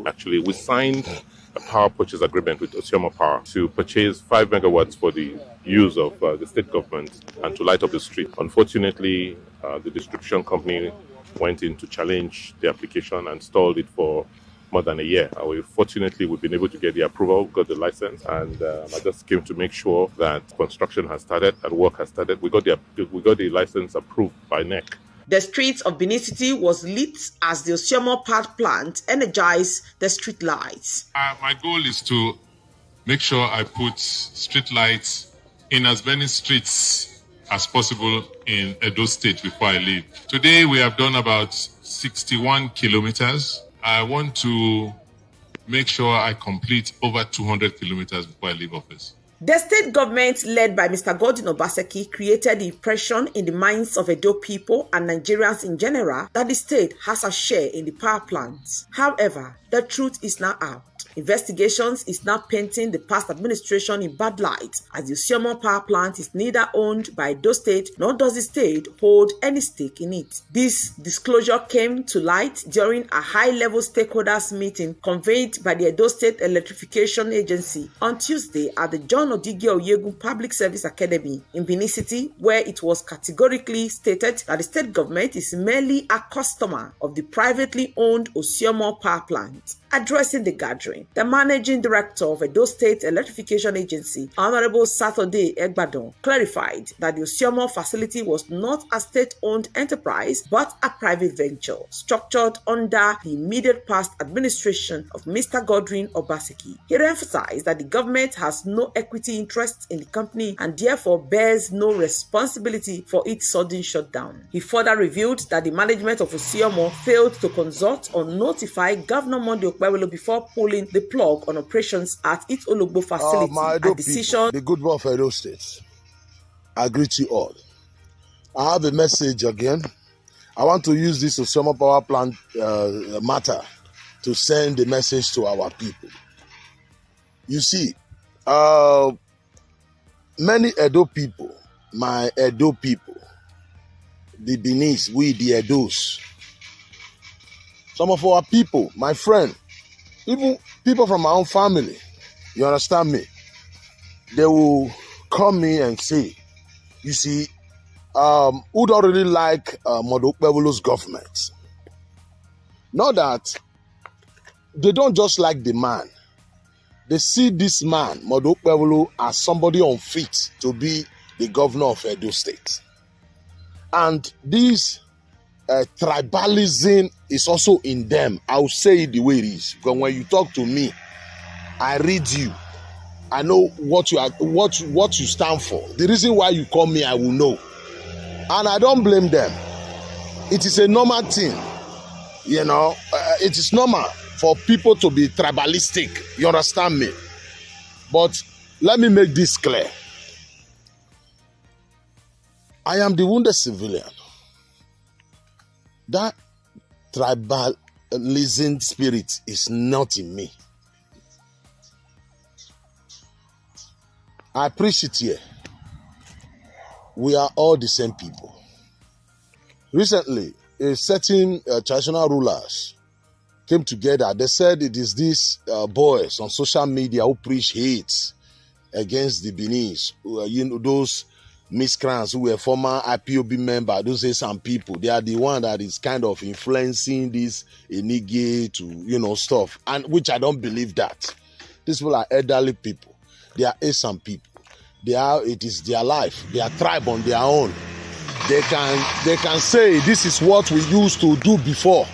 Actually, we signed a power purchase agreement with Osaiomo Power to purchase 5 megawatts for the use of the state government and to light up the street. Unfortunately, the distribution company went in to challenge the application and stalled it for more than a year. Fortunately, we've been able to get the approval, got the license, and I just came to make sure that construction has started and work has started. We got the license approved by NEC. The streets of Benin City was lit as the Osaiomo Power Plant energized the street lights. My goal is to make sure I put street lights in as many streets as possible in Edo State before I leave. Today we have done about 61 kilometers. I want to make sure I complete over 200 kilometers before I leave office. The state government, led by Mr. Godwin Obaseki, created the impression in the minds of Edo people and Nigerians in general that the state has a share in the power plant. However, the truth is now out. Investigations is now painting the past administration in bad light, as the Osaiomo Power Plant is neither owned by Edo State nor does the state hold any stake in it. This disclosure came to light during a high-level stakeholders meeting convened by the Edo State Electrification Agency on Tuesday at the John Odigi Oyegun Public Service Academy in Benin City, where it was categorically stated that the state government is merely a customer of the privately owned Osaiomo Power Plant. Addressing the gathering, the managing director of Edo State Electrification Agency, Honorable Saturday Egbadon, clarified that the Osaiomo facility was not a state-owned enterprise but a private venture structured under the immediate past administration of Mr. Godwin Obaseki. He emphasized that the government has no equity interest in the company and therefore bears no responsibility for its sudden shutdown. He further revealed that the management of Osaiomo failed to consult or notify Governor Monday before pulling the plug on operations at its Ologbo facility. A decision. The good one for Edo State. I greet you all. I have a message again. I want to use this Osaiomo Power Plant matter to send the message to our people. You see, many Edo people, my Edo people, the Benis, we the Edos, some of our people, my friend, even people from my own family, you understand me? They will call me and say, you see, who don't really like Modokbewolo's government? Not that they don't just like the man. They see this man, Modokbewolo, as somebody unfit to be the governor of Edo State. And this tribalism is also in them. I'll say it the way it is. Because when you talk to me, I read you. I know what you stand for. The reason why you call me, I will know. And I don't blame them. It is a normal thing. You know, it is normal for people to be tribalistic. You understand me? But let me make this clear. I am the wounded civilian. That tribalism spirit is not in me. I preach it here. We are all the same people. Recently, a certain traditional rulers came together. They said it is these boys on social media who preach hate against the Benis. Those miscreants who were former IPOB members, those say some people, they are the one that is kind of influencing this Enige to, stuff. And which I don't believe that. These people are elderly people. They are some people. It is their life, their tribe on their own. They can say this is what we used to do before.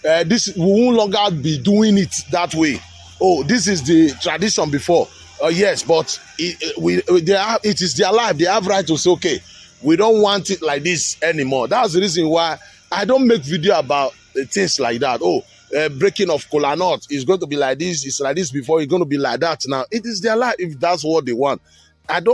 We will no longer be doing it that way. Oh, this is the tradition before. Yes, but it is their life. They have right to say, okay, we don't want it like this anymore. That's the reason why I don't make video about things like that. Oh, breaking of kola nut is going to be like this. It's like this before. It's going to be like that now. It is their life if that's what they want. That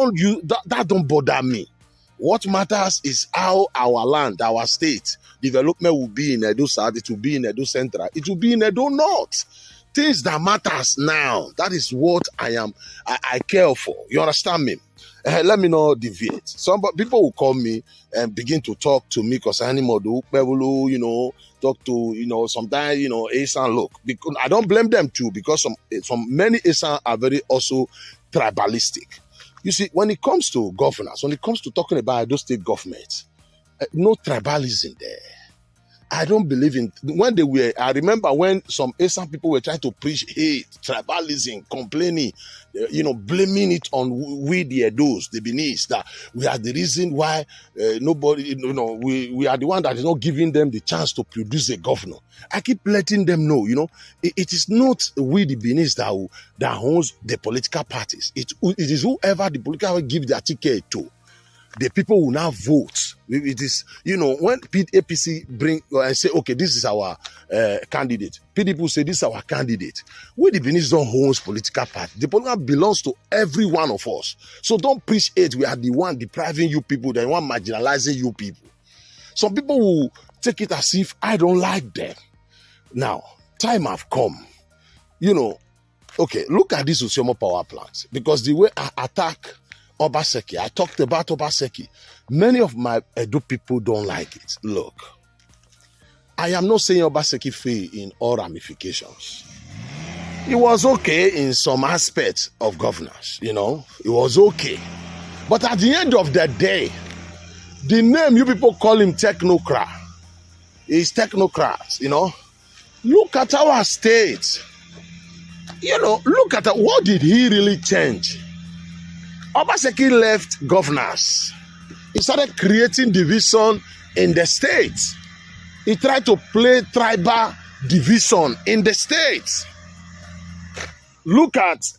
don't bother me. What matters is how our land, our state, development will be in Edo South. It will be in Edo Central. It will be in Edo North. Things that matters now. That is what I care for. You understand me? Let me not deviate. Some people will call me and begin to talk to me concerning Modu, Pebulu, talk to, sometimes, Asan look. Because I don't blame them too, because many Asan are very also tribalistic. You see, when it comes to governance, when it comes to talking about those state governments, no tribalism there. I don't believe in I remember when some Asian people were trying to preach hate, tribalism, complaining, blaming it on we the Edos, the Benis, that we are the reason why nobody, we are the one that is not giving them the chance to produce a governor. I keep letting them know, it is not we the Benis that owns the political parties. It is whoever the political party give their ticket to. The people will now vote. It is, when APC bring and say, okay, this is our candidate. PDP will say, this is our candidate. We the Benin don't own political party. The political belongs to every one of us. So don't preach it. We are the one depriving you people, the one marginalizing you people. Some people will take it as if I don't like them. Now, time have come. Okay, look at this Osmo power plant. Because the way I attack Obaseki, I talked about Obaseki. Many of my Edo people don't like it. Look, I am not saying Obaseki failed in all ramifications. It was okay in some aspects of governance, it was okay. But at the end of the day, the name you people call him technocrat is technocrats, Look at our state. Look at what did he really change? Obaseki left governors. He started creating division in the state. He tried to play tribal division in the state. Look at,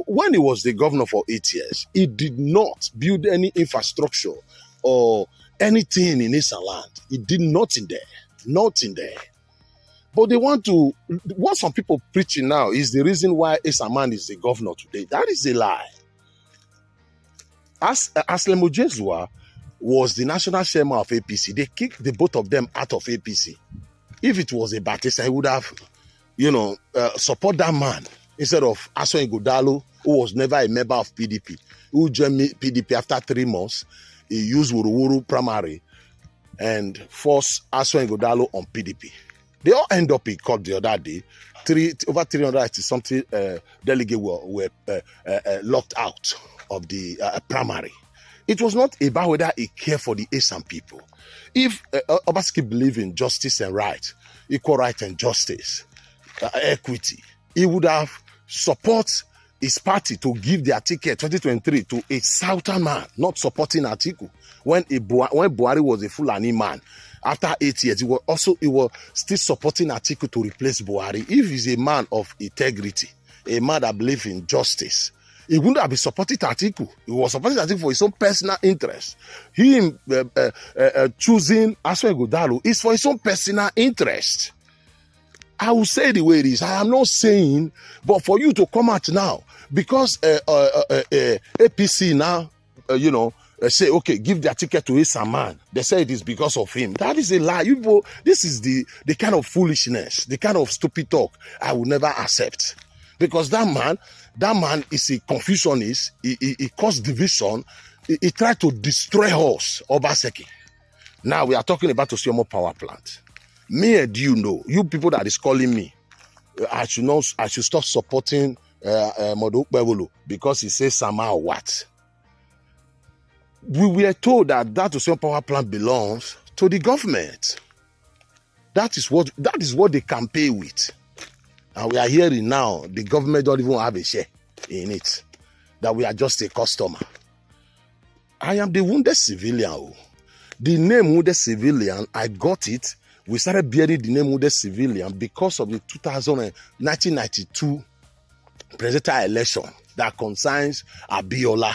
when he was the governor for 8 years, he did not build any infrastructure or anything in his land. He did nothing there. Nothing there. But they what some people preaching now is the reason why Esaman is the governor today. That is a lie. Ascam was the national chairman of APC. They kicked the both of them out of APC. If it was a Batista, he would have, support that man instead of Aswan Godalo, who was never a member of PDP, who joined PDP after 3 months. He used Wuru primary and forced Aswan Godalo on PDP. They all end up in court the other day. Over 300 something delegates were locked out of the primary. It was not about whether he cared for the Asian people. If Obaseki believed in justice and right, equal right and justice, equity, he would have support his party to give their ticket 2023 to a southern man, not supporting Atiku. When Buhari was a Fulani man, after 8 years, he was still supporting Atiku to replace Buhari. If he's a man of integrity, a man that believes in justice, he wouldn't have been supporting Atiku. He was supporting Atiku for his own personal interest. Him choosing Aswan Godalo is for his own personal interest. I will say the way it is. I am not saying, but for you to come out now, because APC now, say, okay, give their ticket to Esaman. They say it is because of him. That is a lie. This is the kind of foolishness, the kind of stupid talk I will never accept. Because that man is a confusionist. He caused division. He tried to destroy us, Obaseki. Now we are talking about Osmo power plant. Me and you people that is calling me, I should stop supporting Modu Bevolo because he says somehow what? We were told that Osmo power plant belongs to the government. That is what they can pay with. And we are hearing now the government don't even have a share in it. That we are just a customer. I am the wounded civilian. The name wounded civilian, I got it. We started bearing the name wounded civilian because of the 1992 presidential election that concerns Abiola.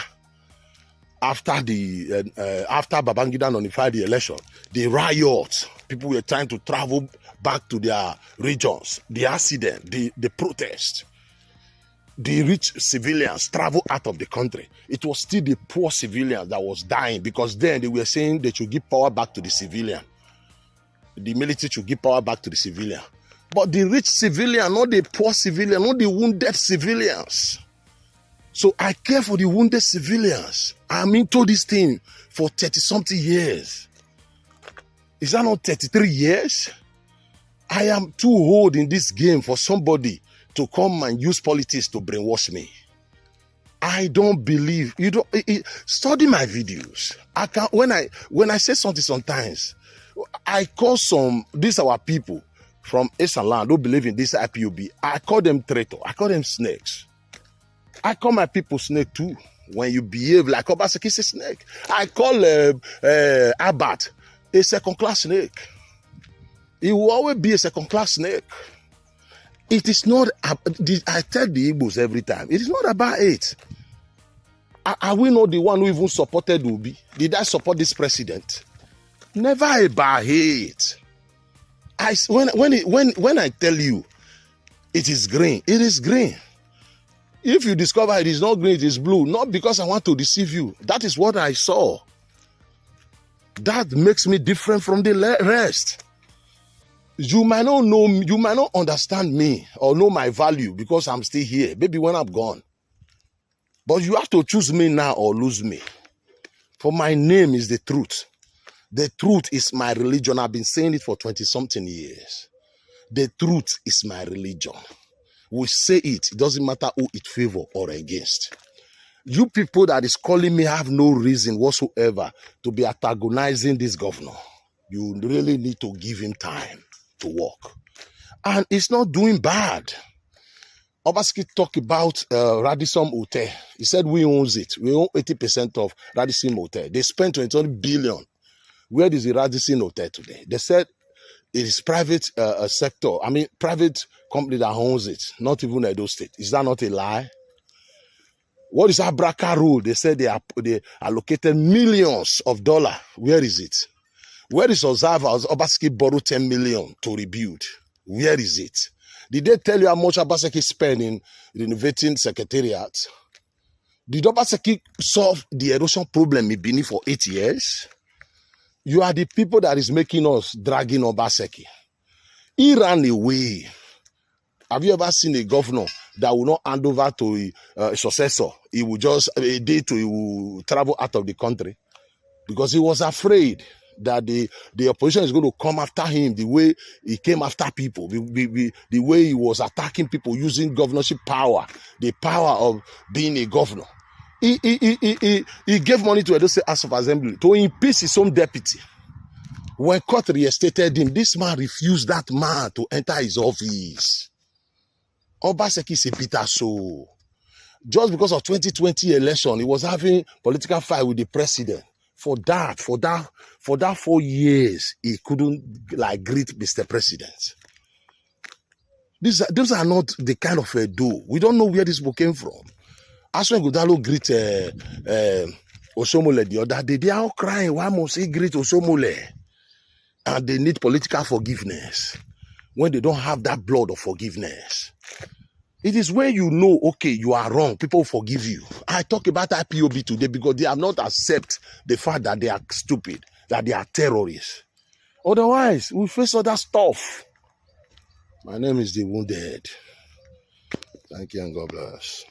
After Babangida nullified the election, the riots, people were trying to travel back to their regions, the accident, the protest, the rich civilians travel out of the country. It was still the poor civilians that was dying because then they were saying they should give power back to the civilian. The military should give power back to the civilian. But the rich civilian, not the poor civilian, not the wounded civilians. So I care for the wounded civilians. I'm into this thing for 30-something years. Is that not 33 years? I am too old in this game for somebody to come and use politics to brainwash me. I don't believe you don't study my videos. I can when I say something sometimes, I call these our people from Esaland who believe in this IPOB. I call them traitor. I call them snakes. I call my people snake too. When you behave like Obaseki is a snake, I call Abat a second-class snake. He will always be a second-class snake. It is not. I tell the Igbos every time. It is not about it. Are we not the one who even supported Obi? Did I support this president? Never about it. When I tell you it is green, it is green. If you discover it is not green, it is blue, not because I want to deceive you. That is what I saw. That makes me different from the rest. You might not know, you might not understand me or know my value because I'm still here. Maybe when I'm gone. But you have to choose me now or lose me. For my name is the truth. The truth is my religion. I've been saying it for 20-something years. The truth is my religion. We say it. It doesn't matter who it favor or against. You people that is calling me have no reason whatsoever to be antagonizing this governor. You really need to give him time to work. And it's not doing bad. Obaseki talk about Radisson Hotel. He said we owns it. We own 80% of Radisson Hotel. They spent 20 billion. Where is the Radisson Hotel today? They said it is private sector. I mean, private company that owns it. Not even Edo State. Is that not a lie? What is Abraka rule? They said they allocated millions of dollars. Where is it? Where is Ozawa? Obaseki borrowed 10 million to rebuild. Where is it? Did they tell you how much Obaseki spent in renovating secretariat? Did Obaseki solve the erosion problem in Benin for 8 years? You are the people that is making us dragging Obaseki. He ran away. Have you ever seen a governor that will not hand over to a successor? He will just, a day to, he will travel out of the country because he was afraid that the opposition is going to come after him the way he came after people, the way he was attacking people using governorship power, the power of being a governor. He gave money to Edo State House of Assembly to impeach his own deputy. When court reinstated him, this man refused that man to enter his office. Obaseki is a bitter soul. Just because of 2020 election, he was having political fight with the president. For that 4 years, he couldn't greet Mr. President. Those are not the kind of do. We don't know where this book came from. As when Godalo greet Osomole the other day, they are all crying, why must he greet Osomole? And they need political forgiveness when they don't have that blood of forgiveness. It is where you know, okay, you are wrong. People forgive you. I talk about IPOB today because they have not accept the fact that they are stupid, that they are terrorists. Otherwise, we face other stuff. My name is The Wounded. Thank you and God bless.